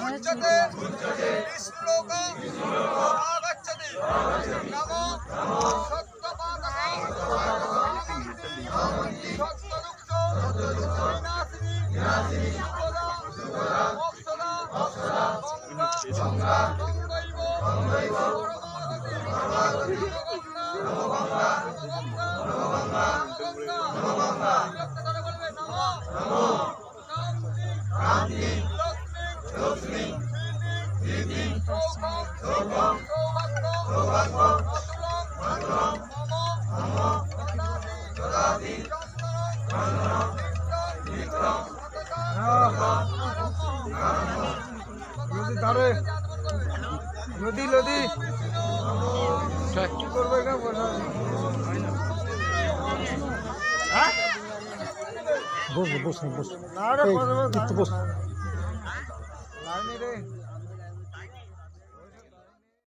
উচ্চতে বিষ্ণুলোক আগচ্ছতি নমো সত্যপাতকায় সত্যদুঃখ বিনাশিনী শুভদা মোক্ষদা গঙ্গা গঙ্গৈব পরমাগতি নমগঙ্গা শান্তি লক্ষ্মী নদী ধারে নদী নদী কি করবো এখানে বসো বসো বসো না রে বসো